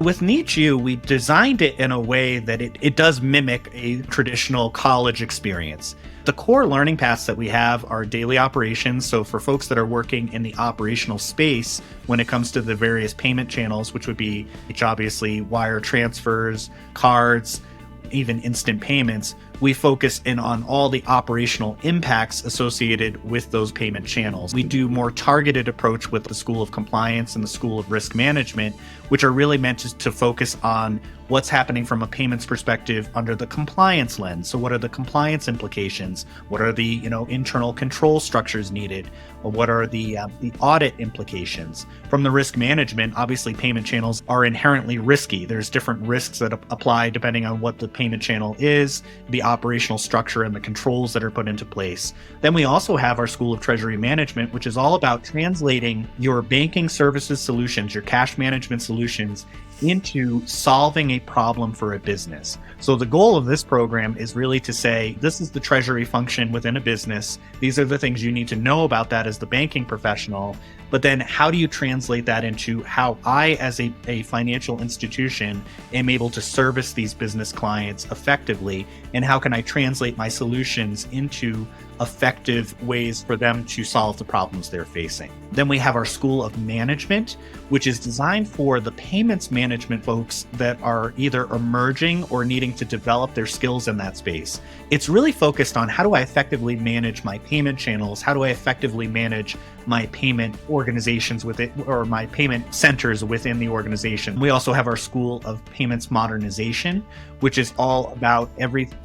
With NEACH U, we designed it in a way that it does mimic a traditional college experience. The core learning paths that we have are daily operations. So for folks that are working in the operational space, when it comes to the various payment channels, which would be obviously wire transfers, cards, even instant payments, we focus in on all the operational impacts associated with those payment channels. We do more targeted approach with the School of Compliance and the School of Risk Management, which are really meant to focus on what's happening from a payments perspective under the compliance lens. So what are the compliance implications? What are the internal control structures needed? Or what are the audit implications? From the risk management, obviously payment channels are inherently risky. There's different risks that apply depending on what the payment channel is, the operational structure and the controls that are put into place. Then we also have our School of Treasury Management, which is all about translating your banking services solutions, your cash management solutions, into solving a problem for a business. So the goal of this program is really to say, this is the treasury function within a business. These are the things you need to know about that as the banking professional. But then how do you translate that into how I, as a financial institution, am able to service these business clients effectively? And how can I translate my solutions into effective ways for them to solve the problems they're facing? Then we have our School of Management, which is designed for the payments management folks that are either emerging or needing to develop their skills in that space. It's really focused on how do I effectively manage my payment channels? How do I effectively manage my payment organizations with it, or my payment centers within the organization? We also have our School of Payments Modernization, which is all about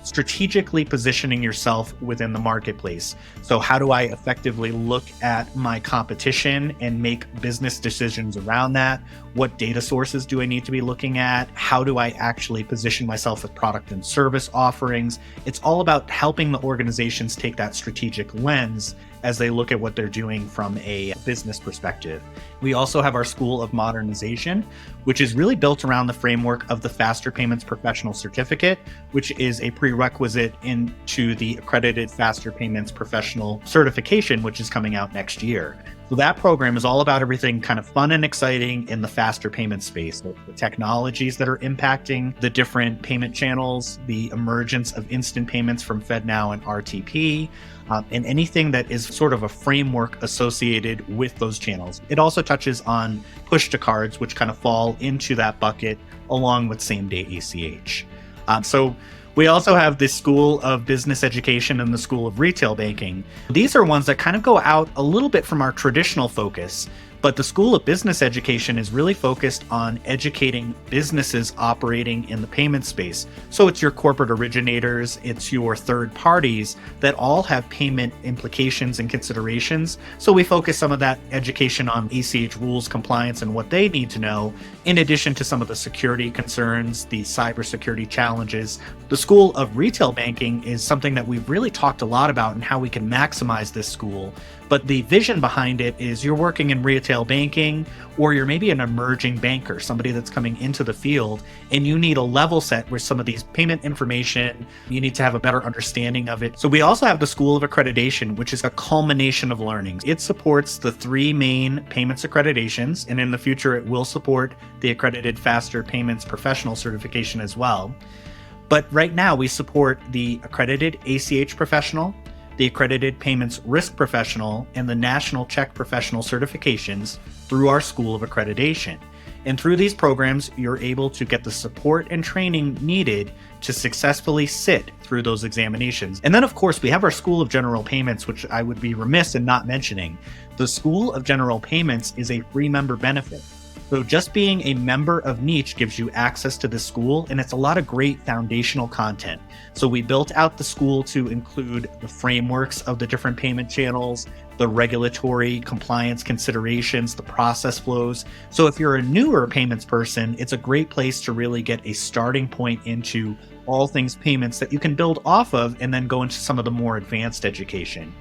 strategically positioning yourself within the marketplace. So how do I effectively look at my competition and make business decisions around that? What data sources do I need to be looking at? How do I actually position myself with product and service offerings? It's all about helping the organizations take that strategic lens as they look at what they're doing from a business perspective. We also have our School of Modernization, which is really built around the framework of the Faster Payments Professional Certificate, which is a prerequisite into the Accredited Faster Payments Professional Certification, which is coming out next year. So that program is all about everything kind of fun and exciting in the faster payment space, the technologies that are impacting the different payment channels, the emergence of instant payments from FedNow and RTP, and anything that is sort of a framework associated with those channels. It also touches on push to cards, which kind of fall into that bucket along with same day ACH. So we also have the School of Business Education and the School of Retail Banking. These are ones that kind of go out a little bit from our traditional focus, but the School of Business Education is really focused on educating businesses operating in the payment space. So it's your corporate originators, it's your third parties that all have payment implications and considerations. So we focus some of that education on ACH rules, compliance, and what they need to know, in addition to some of the security concerns, the cybersecurity challenges. The School of Retail Banking is something that we've really talked a lot about and how we can maximize this school. But the vision behind it is you're working in retail banking, or you're maybe an emerging banker, somebody that's coming into the field, and you need a level set with some of these payment information. You need to have a better understanding of it. So we also have the School of Accreditation, which is a culmination of learnings. It supports the three main payments accreditations, and in the future, it will support the Accredited Faster Payments Professional Certification as well. But right now, we support the Accredited ACH Professional, the Accredited Payments Risk Professional, and the National Check Professional certifications through our School of Accreditation. And through these programs, you're able to get the support and training needed to successfully sit through those examinations. And then, of course, we have our School of General Payments, which I would be remiss in not mentioning. The School of General Payments is a free member benefit. So just being a member of NEACH gives you access to the school, and it's a lot of great foundational content. So we built out the school to include the frameworks of the different payment channels, the regulatory compliance considerations, the process flows. So if you're a newer payments person, it's a great place to really get a starting point into all things payments that you can build off of and then go into some of the more advanced education.